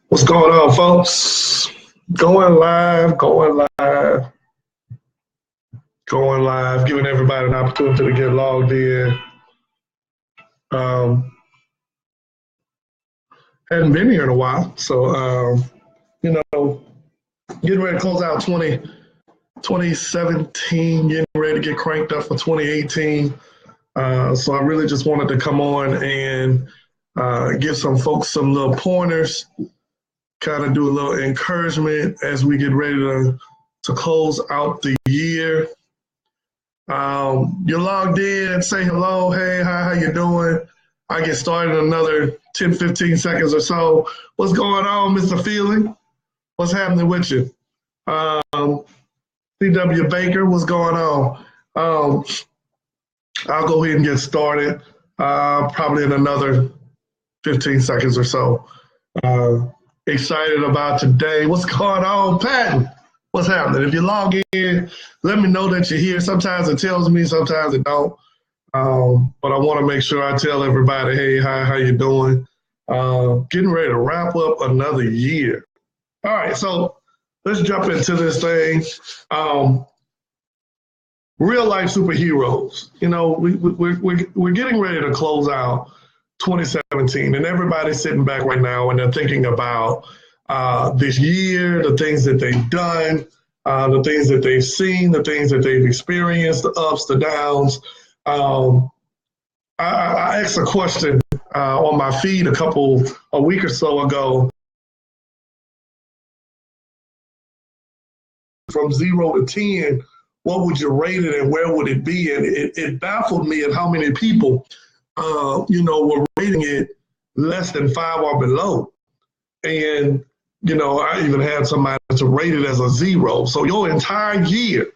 What's going on, folks? Going live, giving everybody an opportunity to get logged in. Um, hadn't been here in a while, so getting ready to close out 2017, getting ready to get cranked up for 2018. So I really just wanted to come on and give some folks some little pointers, kind of do a little encouragement as we get ready to close out the year. You're logged in, say hello, hey, hi, how you doing? I get started in another 10, 15 seconds or so. What's going on, Mr. Feeling? What's happening with you? C.W. Baker, what's going on? I'll go ahead and get started probably in another 15 seconds or so. Excited about today. What's going on, Patton? What's happening? If you log in, let me know that you're here. Sometimes it tells me, sometimes it don't. But I want to make sure I tell everybody, hey, hi, how you doing? Getting ready to wrap up another year. All right, so let's jump into this thing. Real life superheroes. You know, we're getting ready to close out 2017, and everybody's sitting back right now and they're thinking about this year, the things that they've done, the things that they've seen, the things that they've experienced, the ups, the downs. I asked a question on my feed a week or so ago. From 0 to 10, what would you rate it and where would it be? And it baffled me at how many people, were rating it less than 5 or below. And I even had somebody to rate it as a 0. So your entire year,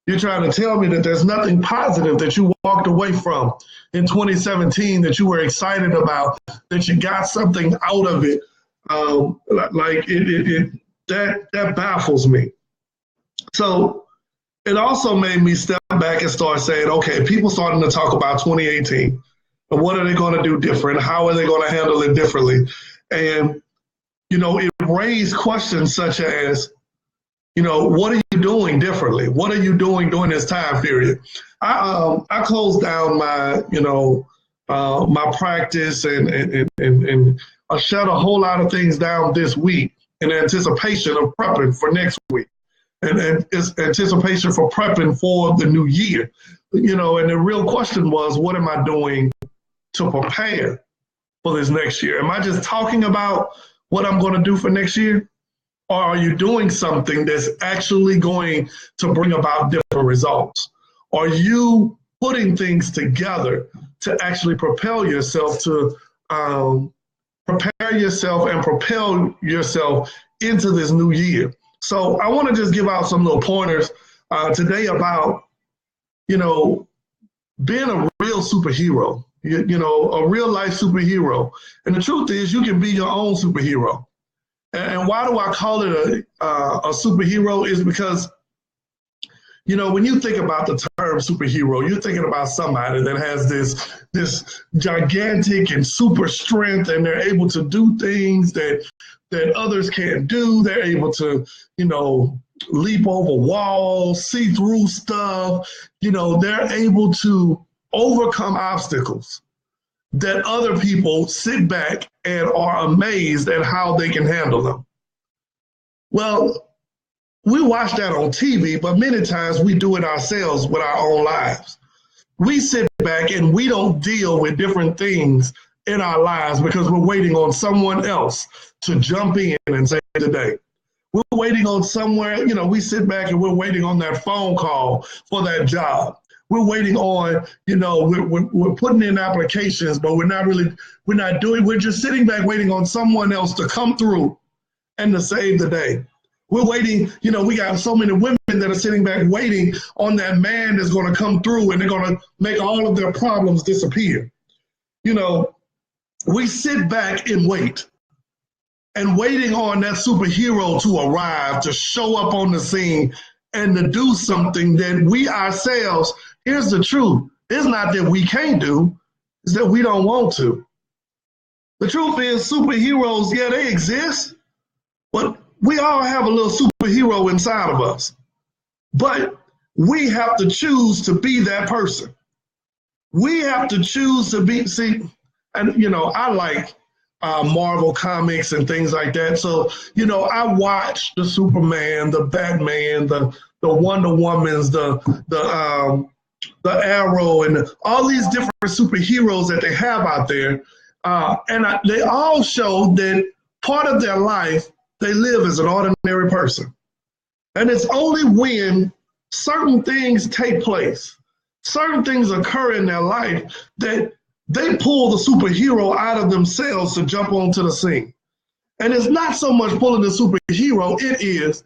you're trying to tell me that there's nothing positive that you walked away from in 2017 that you were excited about, that you got something out of it. That baffles me. So it also made me step back and start saying, okay, people starting to talk about 2018 and what are they going to do different? How are they going to handle it differently? And it raised questions such as, what are you doing differently? What are you doing during this time period? I closed down my, my practice and I shut a whole lot of things down this week in anticipation of prepping for next week and it's anticipation for prepping for the new year. And the real question was, what am I doing to prepare for this next year? Am I just talking about what I'm going to do for next year? Or are you doing something that's actually going to bring about different results? Are you putting things together to actually propel yourself to prepare yourself and propel yourself into this new year? So I want to just give out some little pointers today about, being a real superhero, a real life superhero. And the truth is you can be your own superhero. And why do I call it a superhero is because, when you think about the term superhero, you're thinking about somebody that has this gigantic and super strength, and they're able to do things that others can't do. They're able to, leap over walls, see through stuff. They're able to overcome obstacles that other people sit back and are amazed at how they can handle them. Well, we watch that on TV, but many times we do it ourselves with our own lives. We sit back and we don't deal with different things in our lives because we're waiting on someone else to jump in and save the day. We're waiting on somewhere, we sit back and we're waiting on that phone call for that job. We're waiting on, we're putting in applications, but we're just sitting back waiting on someone else to come through and to save the day. We're waiting, we got so many women that are sitting back waiting on that man that's going to come through and they're going to make all of their problems disappear. We sit back and wait. And waiting on that superhero to arrive, to show up on the scene and to do something that we ourselves, here's the truth, it's not that we can't do, it's that we don't want to. The truth is superheroes, yeah, they exist, But we all have a little superhero inside of us. But we have to choose to be that person. We have to choose to be, see, and I like Marvel comics and things like that. So, I watch the Superman, the Batman, the Wonder Womans, the Arrow, and all these different superheroes that they have out there. They all show that part of their life, they live as an ordinary person. And it's only when certain things take place, certain things occur in their life, that they pull the superhero out of themselves to jump onto the scene. And it's not so much pulling the superhero, it is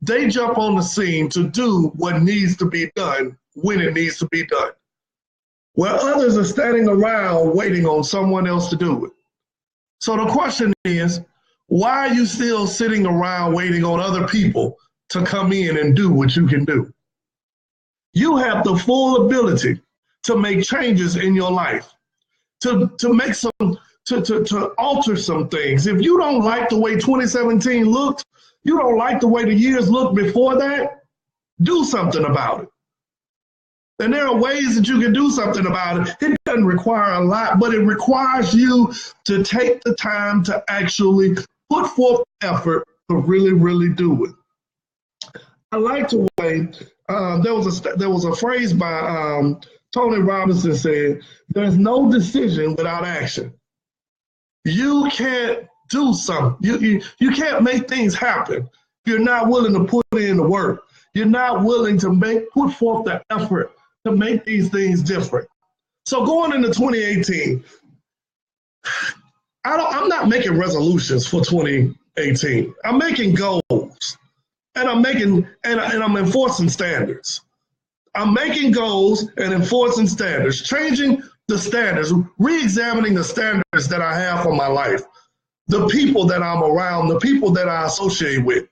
they jump on the scene to do what needs to be done when it needs to be done. Where others are standing around waiting on someone else to do it. So the question is, why are you still sitting around waiting on other people to come in and do what you can do? You have the full ability to make changes in your life, to make to alter some things. If you don't like the way 2017 looked, you don't like the way the years looked before that, do something about it. And there are ways that you can do something about it. It doesn't require a lot, but it requires you to take the time to actually put forth effort to really, really do it. I like the way there was a phrase by Tony Robinson said, "There's no decision without action." You can't do something. You can't make things happen. You're not willing to put in the work. You're not willing to put forth the effort to make these things different. So going into 2018, I'm not making resolutions for 2018. I'm making goals, and I'm enforcing standards. I'm making goals and enforcing standards, changing the standards, re-examining the standards that I have for my life, the people that I'm around, the people that I associate with.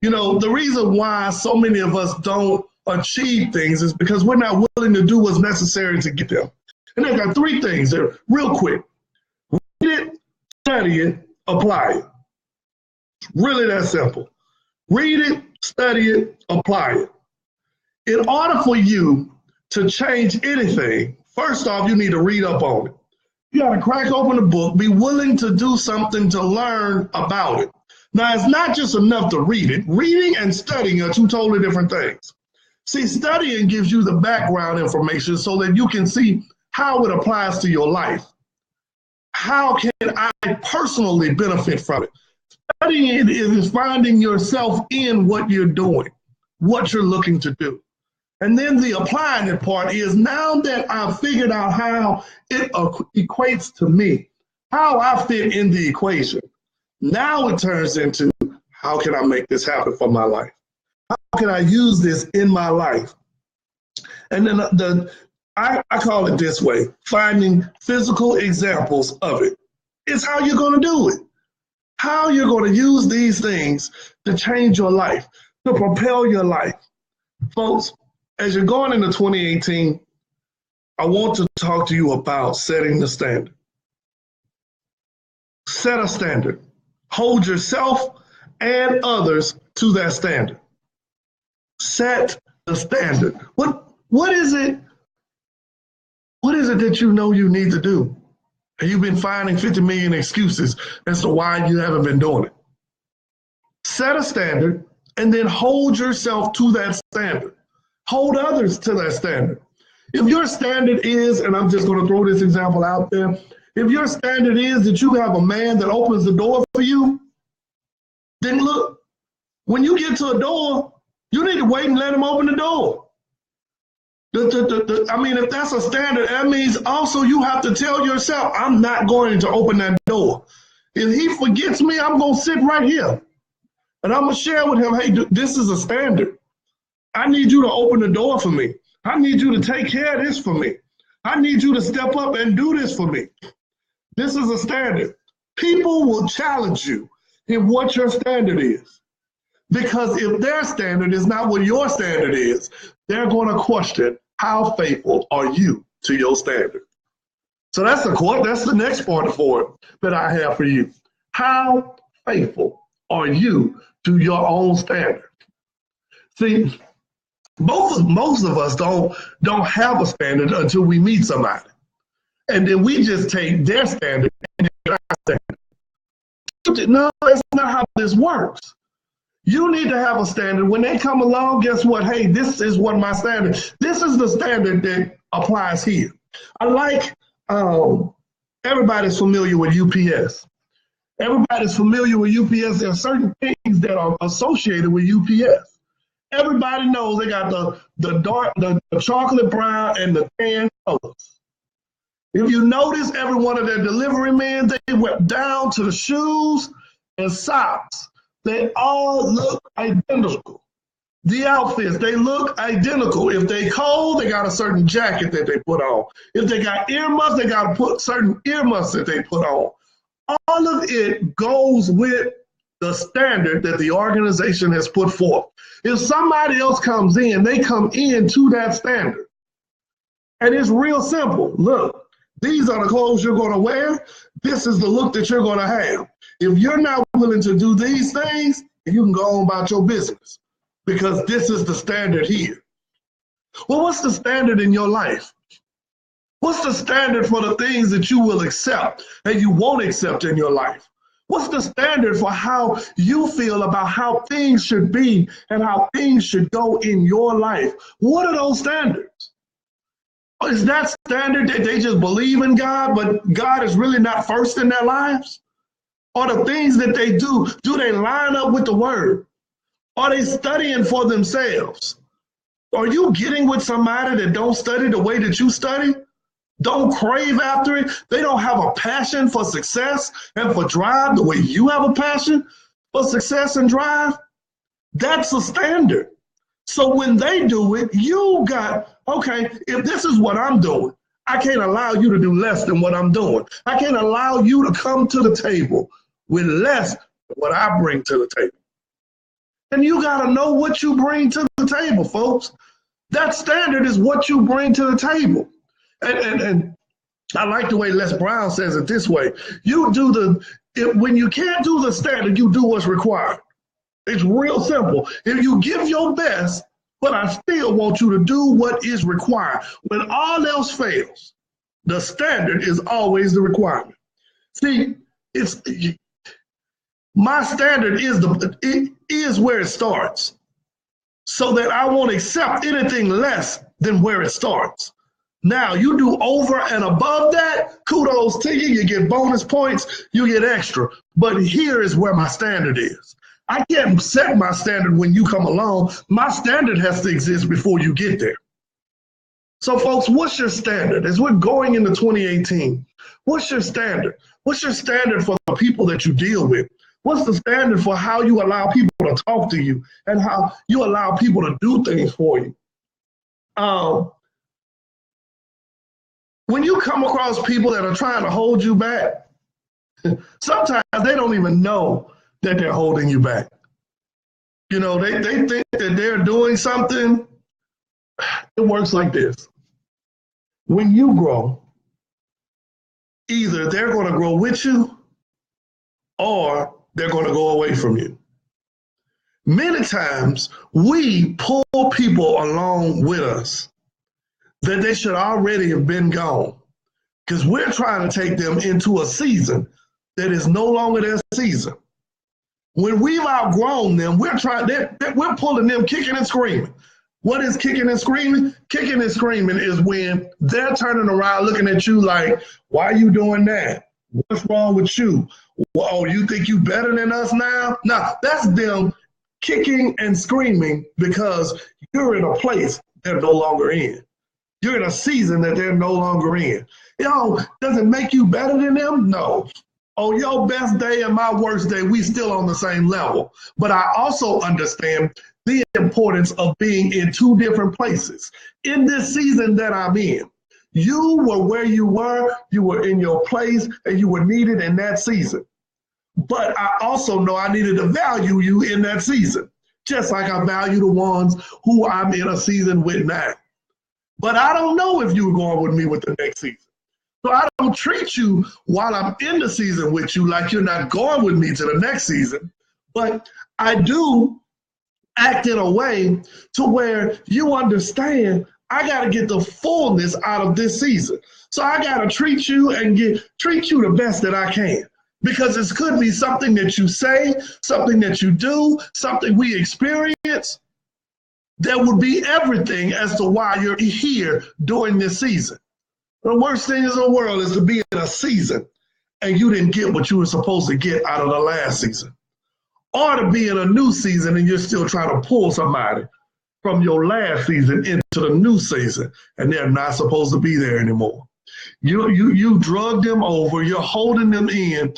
The reason why so many of us don't achieve things is because we're not willing to do what's necessary to get them. And I got three things there, real quick. Read it, study it, apply it. Really that simple. Read it, study it, apply it. In order for you to change anything, first off, you need to read up on it. You got to crack open a book, be willing to do something to learn about it. Now, it's not just enough to read it. Reading and studying are two totally different things. See, studying gives you the background information so that you can see how it applies to your life. How can I personally benefit from it? Studying is finding yourself in what you're doing, what you're looking to do. And then the applying it part is, now that I've figured out how it equates to me, how I fit in the equation, now it turns into, how can I make this happen for my life? How can I use this in my life? And then I call it this way, finding physical examples of it. It's how you're going to do it. How you're going to use these things to change your life, to propel your life. Folks, as you're going into 2018, I want to talk to you about setting the standard. Set a standard. Hold yourself and others to that standard. Set the standard. What is it? What is it that you know you need to do? And you've been finding 50 million excuses as to why you haven't been doing it. Set a standard and then hold yourself to that standard. Hold others to that standard. If your standard is, and I'm just going to throw this example out there, if your standard is that you have a man that opens the door for you, then look, when you get to a door, you need to wait and let him open the door. If that's a standard, that means also you have to tell yourself, I'm not going to open that door. If he forgets me, I'm going to sit right here. And I'm going to share with him, hey, this is a standard. I need you to open the door for me. I need you to take care of this for me. I need you to step up and do this for me. This is a standard. People will challenge you in what your standard is. Because if their standard is not what your standard is, they're going to question, how faithful are you to your standard? So that's the next part for it that I have for you. How faithful are you to your own standard? See, most of us don't have a standard until we meet somebody. And then we just take their standard and our standard. No, that's not how this works. You need to have a standard. When they come along, guess what? Hey, this is what my standard. This is the standard that applies here. I like everybody's familiar with UPS. Everybody's familiar with UPS. There are certain things that are associated with UPS. Everybody knows they got the dark, the chocolate brown, and the tan colors. If you notice, every one of their delivery men, they went down to the shoes and socks. They all look identical. The outfits, they look identical. If they cold, they got a certain jacket that they put on. If they got earmuffs, they got to put certain earmuffs that they put on. All of it goes with the standard that the organization has put forth. If somebody else comes in, they come in to that standard. And it's real simple. Look, these are the clothes you're going to wear. This is the look that you're going to have. If you're not willing to do these things, you can go on about your business because this is the standard here. Well, what's the standard in your life? What's the standard for the things that you will accept and you won't accept in your life? What's the standard for how you feel about how things should be and how things should go in your life? What are those standards? Is that standard that they just believe in God, but God is really not first in their lives? Or the things that they do they line up with the word? Are they studying for themselves? Are you getting with somebody that don't study the way that you study? Don't crave after it? They don't have a passion for success and for drive the way you have a passion for success and drive? That's a standard. So when they do it, you got, okay, if this is what I'm doing, I can't allow you to do less than what I'm doing. I can't allow you to come to the table with less than what I bring to the table. And you got to know what you bring to the table, folks. That standard is what you bring to the table. And I like the way Les Brown says it this way. You do when you can't do the standard, you do what's required. It's real simple. If you give your best, but I still want you to do what is required. When all else fails, the standard is always the requirement. See, my standard is where it starts, so that I won't accept anything less than where it starts. Now, you do over and above that, kudos to you. You get bonus points, you get extra. But here is where my standard is. I can't set my standard when you come along. My standard has to exist before you get there. So, folks, what's your standard? As we're going into 2018, what's your standard? What's your standard for the people that you deal with? What's the standard for how you allow people to talk to you and how you allow people to do things for you? When you come across people that are trying to hold you back, sometimes they don't even know that they're holding you back. You know, they think that they're doing something. It works like this. When you grow, either they're going to grow with you or they're going to go away from you. Many times we pull people along with us that they should already have been gone because we're trying to take them into a season that is no longer their season. When we've outgrown them, we're pulling them kicking and screaming. What is kicking and screaming? Kicking and screaming is when they're turning around looking at you like, why are you doing that? What's wrong with you? Oh, you think you better than us now? No, that's them kicking and screaming because you're in a place they're no longer in. You're in a season that they're no longer in. Does it make you better than them? No. On your best day and my worst day, we still on the same level. But I also understand the importance of being in two different places. In this season that I'm in, you were where you were in your place, and you were needed in that season. But I also know I needed to value you in that season, just like I value the ones who I'm in a season with now. But I don't know if you're going with me with the next season. So I don't treat you while I'm in the season with you like you're not going with me to the next season. But I do act in a way to where you understand I got to get the fullness out of this season. So I got to treat you the best that I can. Because it could be something that you say, something that you do, something we experience that would be everything as to why you're here during this season. The worst thing in the world is to be in a season and you didn't get what you were supposed to get out of the last season. Or to be in a new season and you're still trying to pull somebody from your last season into the new season and they're not supposed to be there anymore. You drug them over, you're holding them in,